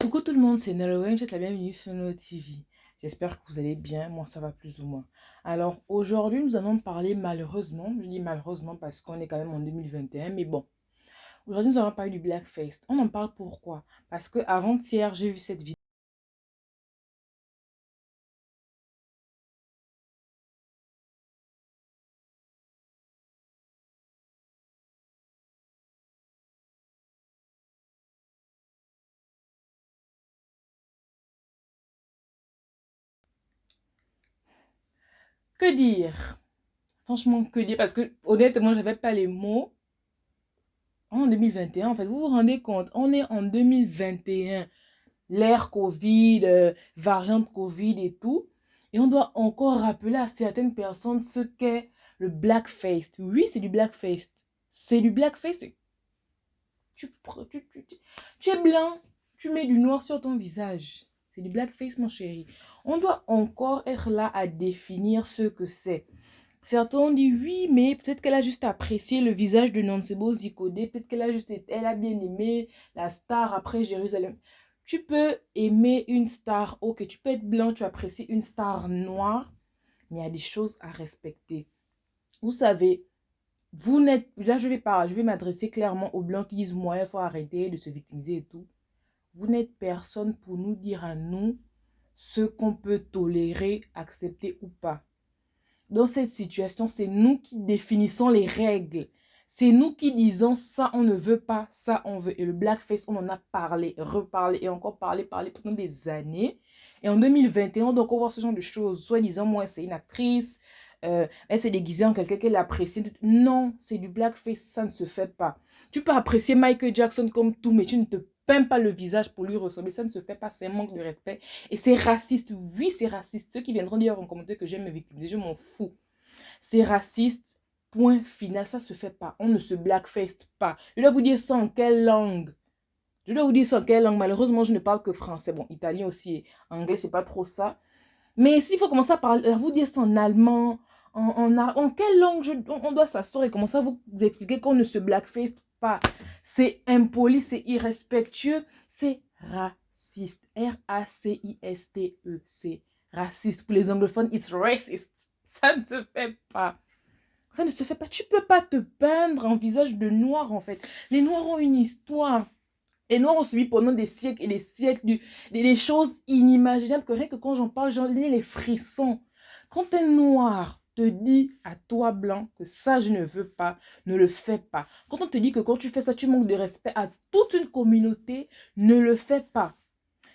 Coucou tout le monde, c'est Nolwenn, je vous souhaite la bienvenue sur notre TV. J'espère que vous allez bien, moi ça va plus ou moins. Alors aujourd'hui nous allons parler malheureusement, je dis malheureusement parce qu'on est quand même en 2021, mais bon. Aujourd'hui nous allons parler du Blackface. On en parle pourquoi? Parce que avant-hier j'ai vu cette vidéo. Que dire? Franchement, que dire? Parce que honnêtement, je n'avais pas les mots. En 2021, en fait, vous vous rendez compte, on est en 2021. L'ère Covid, variante Covid et tout. Et on doit encore rappeler à certaines personnes ce qu'est le blackface. Oui, c'est du blackface. C'est du blackface. Tu, tu es blanc, tu mets du noir sur ton visage. C'est du blackface, mon chéri. On doit encore être là à définir ce que c'est. Certains ont dit oui, mais peut-être qu'elle a juste apprécié le visage de Nontsebo Zikodé. Peut-être qu'elle a juste elle a bien aimé la star après Jérusalem. Tu peux aimer une star, ok, tu peux être blanc, tu apprécies une star noire, mais il y a des choses à respecter. Vous savez, vous n'êtes, là je vais m'adresser clairement aux blancs qui disent, moi, il faut arrêter de se victimiser et tout. Vous n'êtes personne pour nous dire à nous ce qu'on peut tolérer, accepter ou pas. Dans cette situation, c'est nous qui définissons les règles. C'est nous qui disons ça, on ne veut pas, ça, on veut. Et le blackface, on en a parlé, reparlé et encore parlé pendant des années. Et en 2021, on doit encore voir ce genre de choses. Soit disant, moi, c'est une actrice, elle s'est déguisée en quelqu'un qu'elle apprécie. Non, c'est du blackface, ça ne se fait pas. Tu peux apprécier Michael Jackson comme tout, mais tu ne te peins pas le visage pour lui ressembler. Ça ne se fait pas, c'est un manque de respect. Et c'est raciste, oui, c'est raciste. Ceux qui viendront dire en commentaire que j'aime me victimiser, je m'en fous. C'est raciste, point final, ça se fait pas. On ne se blackface pas. Je dois vous dire ça en quelle langue? Je dois vous dire ça en quelle langue? Malheureusement, je ne parle que français. Bon, italien aussi, anglais, c'est pas trop ça. Mais s'il faut commencer à parler, à vous dire ça en allemand, en quelle langue on doit s'asseoir et commencer à vous expliquer qu'on ne se blackface pas? C'est impoli, c'est irrespectueux, c'est raciste. R-A-C-I-S-T-E. C'est raciste. Pour les anglophones, it's racist. Ça ne se fait pas. Ça ne se fait pas. Tu peux pas te peindre en visage de noir, en fait. Les noirs ont une histoire. Les noirs ont subi pendant des siècles et des siècles des choses inimaginables que rien que quand j'en parle, j'en ai les frissons. Quand un noir te dit à toi blanc que ça je ne veux pas, ne le fais pas. Quand on te dit que quand tu fais ça, tu manques de respect à toute une communauté, ne le fais pas.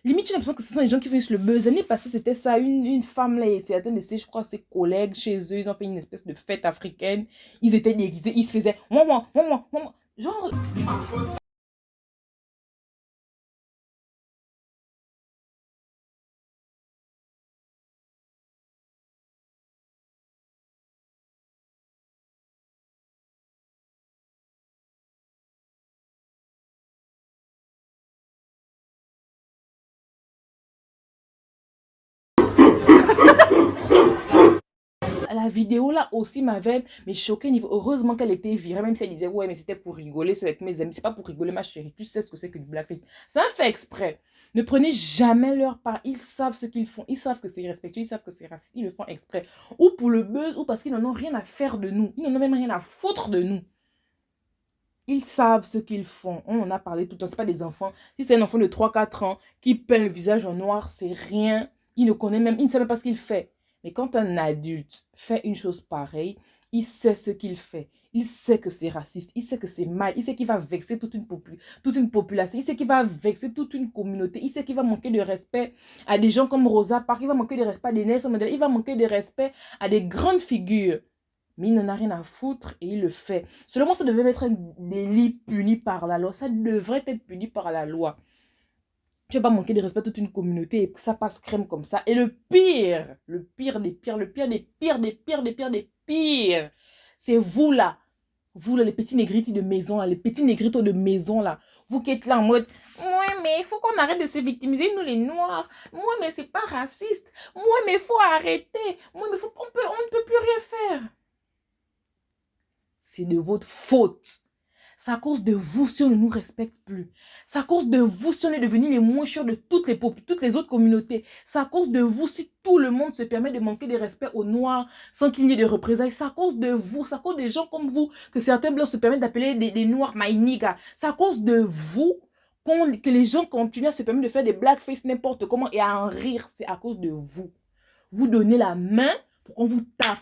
Limite, j'ai l'impression que ce sont les gens qui font le buzz. L'année passée, c'était ça, une femme là, et certains de ses, je crois, ses collègues chez eux, ils ont fait une espèce de fête africaine. Ils étaient déguisés, ils se faisaient genre, la vidéo là aussi m'avait choqué niveau. Heureusement qu'elle était virée, même si elle disait ouais, mais c'était pour rigoler, c'est avec mes amis. C'est pas pour rigoler, ma chérie. Tu sais ce que c'est que du blackface. C'est un fait exprès. Ne prenez jamais leur part. Ils savent ce qu'ils font. Ils savent que c'est irrespectueux. Ils savent que c'est raciste. Ils le font exprès. Ou pour le buzz, ou parce qu'ils n'en ont rien à faire de nous. Ils n'en ont même rien à foutre de nous. Ils savent ce qu'ils font. On en a parlé tout le temps. Ce pas des enfants. Si c'est un enfant de 3 4 ans qui peint le visage en noir, c'est rien. Il ne connaît même, il ne sait même pas ce qu'il fait. Mais quand un adulte fait une chose pareille, il sait ce qu'il fait. Il sait que c'est raciste. Il sait que c'est mal. Il sait qu'il va vexer toute une population. Il sait qu'il va vexer toute une communauté. Il sait qu'il va manquer de respect à des gens comme Rosa Parks. Il va manquer de respect à des Nelson Mandela. Il va manquer de respect à des grandes figures. Mais il n'en a rien à foutre et il le fait. Seulement, ça devait être un délit puni par la loi. Ça devrait être puni par la loi. Tu ne vas pas manquer de respect à toute une communauté et ça passe crème comme ça. Et le pire des pires, le pire des pires, des pires, des pires, des pires, c'est vous là, les petits négritos de maison, là, les petits négritos de maison, là. Vous qui êtes là en mode, ouais, mais il faut qu'on arrête de se victimiser, nous les noirs. Moi, mais c'est pas raciste. Moi, mais il faut arrêter. Moi, mais on ne peut plus rien faire. C'est de votre faute. C'est à cause de vous si on ne nous respecte plus. C'est à cause de vous si on est devenu les moins chers de toutes les autres communautés. C'est à cause de vous si tout le monde se permet de manquer de respect aux Noirs sans qu'il n'y ait de représailles. C'est à cause de vous, c'est à cause des gens comme vous que certains Blancs se permettent d'appeler des Noirs my nigga. C'est à cause de vous que les gens continuent à se permettre de faire des blackface n'importe comment et à en rire. C'est à cause de vous. Vous donnez la main pour qu'on vous tape.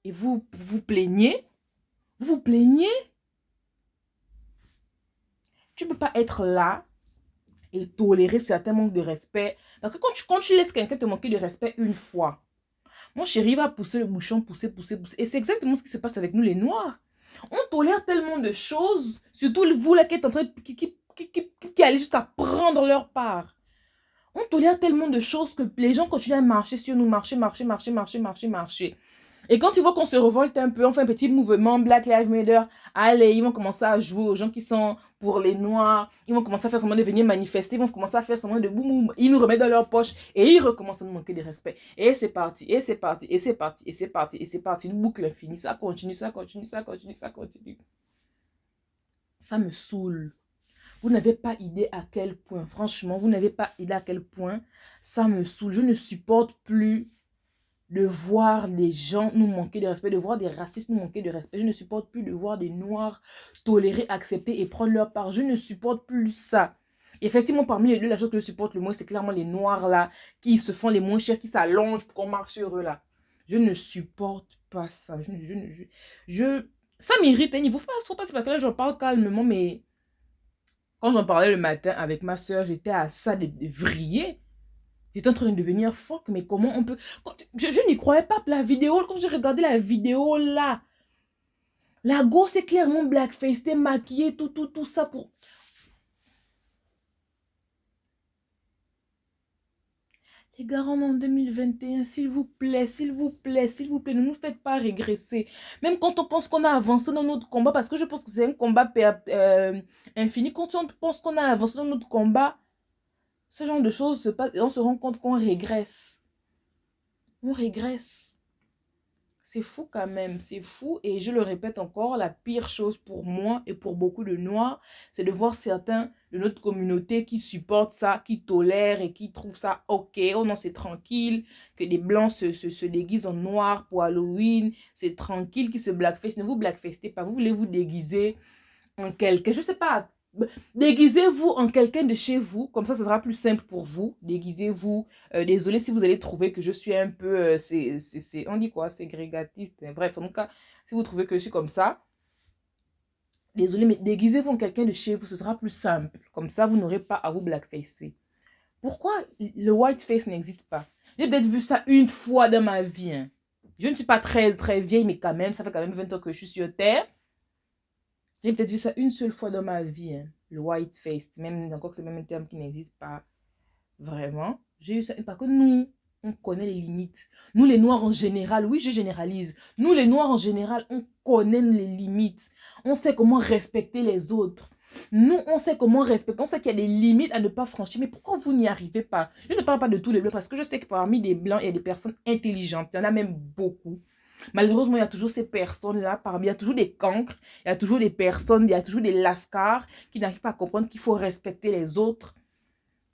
Et vous vous plaignez. Vous vous plaignez. Tu ne peux pas être là et tolérer certains manques de respect. Parce que quand tu laisses quelqu'un te manquer de respect une fois, mon chéri va pousser le bouchon, pousser. Et c'est exactement ce qui se passe avec nous les Noirs. On tolère tellement de choses, surtout vous là qui êtes en train de, qui allez jusqu'à prendre leur part. On tolère tellement de choses que les gens continuent à marcher sur nous, marcher. Et quand tu vois qu'on se révolte un peu, on fait un petit mouvement Black Lives Matter, allez, ils vont commencer à jouer aux gens qui sont pour les Noirs, ils vont commencer à faire semblant de venir manifester, ils vont commencer à faire semblant de boum, ils nous remettent dans leur poche et ils recommencent à nous manquer de respect. Et c'est parti, une boucle infinie, ça continue. Ça me saoule. Vous n'avez pas idée à quel point, franchement, vous n'avez pas idée à quel point ça me saoule. Je ne supporte plus de voir des gens nous manquer de respect, de voir des racistes nous manquer de respect. Je ne supporte plus de voir des Noirs tolérer, accepter et prendre leur part. Je ne supporte plus ça. Effectivement, parmi les deux, la chose que je supporte le moins, c'est clairement les Noirs là, qui se font les moins chers, qui s'allongent pour qu'on marche sur eux là. Je ne supporte pas ça. Ça m'irrite. Il ne faut pas parce que là, je parle calmement, mais quand j'en parlais le matin avec ma soeur, j'étais à ça de vriller. J'étais en train de devenir fuck, mais comment on peut... Je n'y croyais pas. La vidéo, quand j'ai regardé la vidéo là, la gosse est clairement blackface, t'es maquillée, tout ça pour... Les gars, on est en 2021, s'il vous plaît, ne nous faites pas régresser. Même quand on pense qu'on a avancé dans notre combat, parce que je pense que c'est un combat infini, quand on pense qu'on a avancé dans notre combat, ce genre de choses se passe et on se rend compte qu'on régresse. On régresse. C'est fou quand même, c'est fou. Et je le répète encore, la pire chose pour moi et pour beaucoup de Noirs, c'est de voir certains de notre communauté qui supportent ça, qui tolèrent et qui trouvent ça ok. Oh non, c'est tranquille que des Blancs se déguisent en noir pour Halloween. C'est tranquille qu'ils se blackface. Ne vous blackfacez pas, vous voulez vous déguiser en quelqu'un, je sais pas, déguisez-vous en quelqu'un de chez vous, comme ça ce sera plus simple pour vous, déguisez-vous, désolé si vous allez trouver que je suis un peu, on dit quoi, ségrégatiste, bref, en tout cas, si vous trouvez que je suis comme ça, désolé, mais déguisez-vous en quelqu'un de chez vous, ce sera plus simple, comme ça vous n'aurez pas à vous blackfacer. Pourquoi le whiteface n'existe pas? J'ai peut-être vu ça une fois dans ma vie, hein. Je ne suis pas très vieille, mais quand même, ça fait quand même 20 ans que je suis sur Terre. J'ai peut-être vu ça une seule fois dans ma vie, hein, le white face, même encore que c'est même un terme qui n'existe pas vraiment. J'ai eu ça, parce que nous, on connaît les limites. Nous, les Noirs en général, oui, je généralise. Nous, les Noirs en général, on connaît les limites. On sait comment respecter les autres. Nous, on sait comment respecter. On sait qu'il y a des limites à ne pas franchir. Mais pourquoi vous n'y arrivez pas? Je ne parle pas de tous les Blancs, parce que je sais que parmi les Blancs, il y a des personnes intelligentes. Il y en a même beaucoup. Malheureusement, il y a toujours ces personnes-là, il y a toujours des cancres, il y a toujours des personnes, il y a toujours des lascars qui n'arrivent pas à comprendre qu'il faut respecter les autres.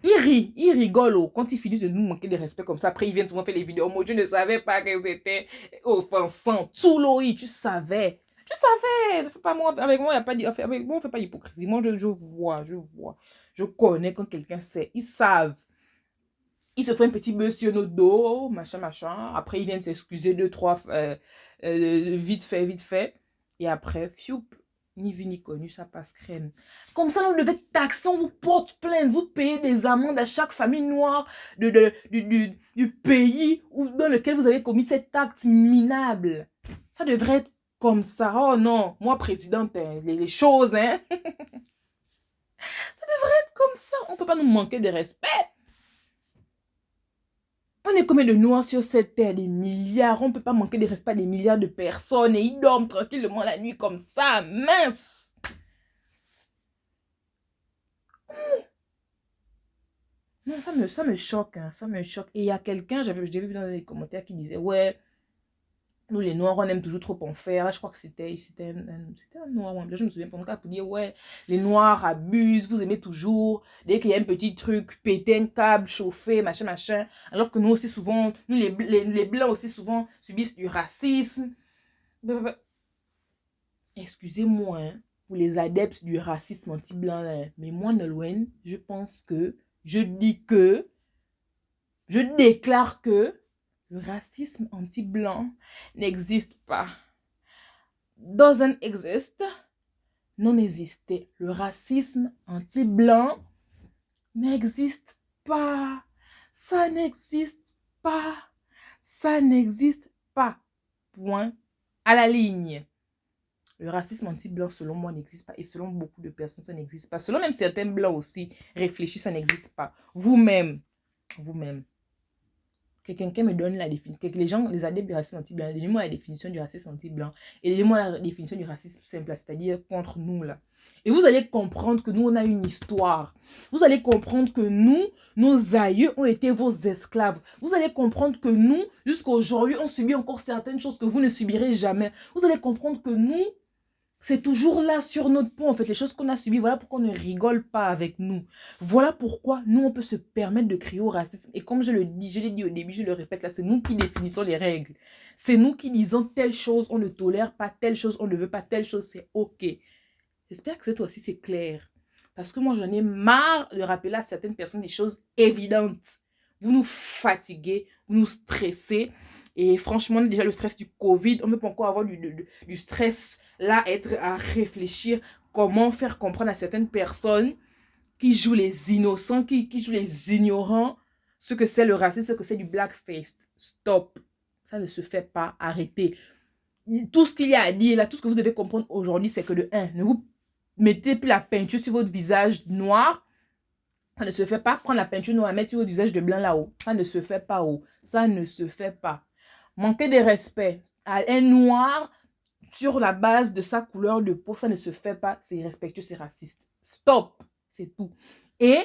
Ils rigolent quand ils finissent de nous manquer de respect comme ça. Après, ils viennent souvent faire les vidéos. Moi, je ne savais pas qu'elles étaient offensantes. Tout l'oï, tu savais. Tu savais. Pas moi, avec moi, il n'y a pas avec moi, on ne fait pas d'hypocrisie. Moi, je vois. Je connais quand quelqu'un sait. Ils savent. Ils se font un petit buzz sur notre dos, machin. Après, ils viennent s'excuser deux, trois, vite fait. Et après, fioup, ni vu ni connu, ça passe crème. Comme ça, on devait taxer, on vous porte plainte, vous payez des amendes à chaque famille noire du pays dans lequel vous avez commis cet acte minable. Ça devrait être comme ça. Oh non, moi, présidente, les choses, hein. Ça devrait être comme ça. On ne peut pas nous manquer de respect. On est combien de noirs sur cette terre? Des milliards. On ne peut pas manquer de respect à des milliards de personnes. Et ils dorment tranquillement la nuit comme ça. Mince. Non, ça me choque. Hein, ça me choque. Et il y a quelqu'un, j'avais vu dans les commentaires qui disait, ouais, Nous, les Noirs, on aime toujours trop en faire. Là, je crois que c'était un Noir. Ouais. Je me souviens pour dire, ouais, les Noirs abusent, vous aimez toujours. Dès qu'il y a un petit truc, péter un câble, chauffer, machin, machin. Alors que nous aussi, souvent, nous, les Blancs aussi, souvent, subissent du racisme. Excusez-moi, hein, pour les adeptes du racisme anti-blanc, mais moi, Nolwenn, je pense que, je déclare que le racisme anti-blanc n'existe pas. Doesn't exist. Non existé. Le racisme anti-blanc n'existe pas. Ça n'existe pas. Ça n'existe pas. Point. À la ligne. Le racisme anti-blanc, selon moi, n'existe pas. Et selon beaucoup de personnes, ça n'existe pas. Selon même certains blancs aussi, réfléchis, ça n'existe pas. Vous-même. Que quelqu'un me donne la définition, que les gens, les adeptes du racisme anti-blanc, donnez-moi la définition du racisme anti-blanc et donnez-moi la définition du racisme simple, c'est-à-dire contre nous là. Et vous allez comprendre que nous, on a une histoire. Vous allez comprendre que nous, nos aïeux ont été vos esclaves. Vous allez comprendre que nous, jusqu'à aujourd'hui, on subit encore certaines choses que vous ne subirez jamais. Vous allez comprendre que nous, c'est toujours là sur notre peau, en fait, les choses qu'on a subies. Voilà pourquoi on ne rigole pas avec nous. Voilà pourquoi nous, on peut se permettre de crier au racisme. Et comme je l'ai dit au début, je le répète là, c'est nous qui définissons les règles. C'est nous qui disons telle chose, on ne tolère pas, telle chose, on ne veut pas, telle chose, c'est OK. J'espère que cette fois-ci, c'est clair. Parce que moi, j'en ai marre de rappeler à certaines personnes des choses évidentes. Vous nous fatiguez, vous nous stressez. Et franchement, déjà le stress du Covid, on ne peut pas encore avoir du stress là, être à réfléchir comment faire comprendre à certaines personnes qui jouent les innocents, qui jouent les ignorants, ce que c'est le racisme, ce que c'est du blackface. Stop. Ça ne se fait pas. Arrêtez. Tout ce qu'il y a à dire là, tout ce que vous devez comprendre aujourd'hui, c'est que de 1, ne vous mettez plus la peinture sur votre visage noir. Ça ne se fait pas. Prendre la peinture noire et mettre sur votre visage de blanc là-haut. Ça ne se fait pas. Ça ne se fait pas. Manquer de respect à un noir sur la base de sa couleur de peau, ça ne se fait pas. C'est irrespectueux, c'est raciste. Stop. C'est tout. Et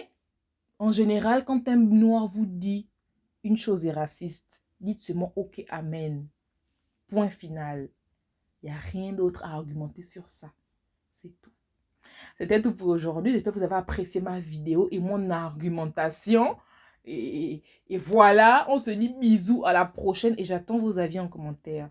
en général, quand un noir vous dit une chose est raciste, dites seulement OK, amen. Point final. Il n'y a rien d'autre à argumenter sur ça. C'est tout. C'était tout pour aujourd'hui. J'espère que vous avez apprécié ma vidéo et mon argumentation. Et voilà, on se dit bisous à la prochaine et j'attends vos avis en commentaire.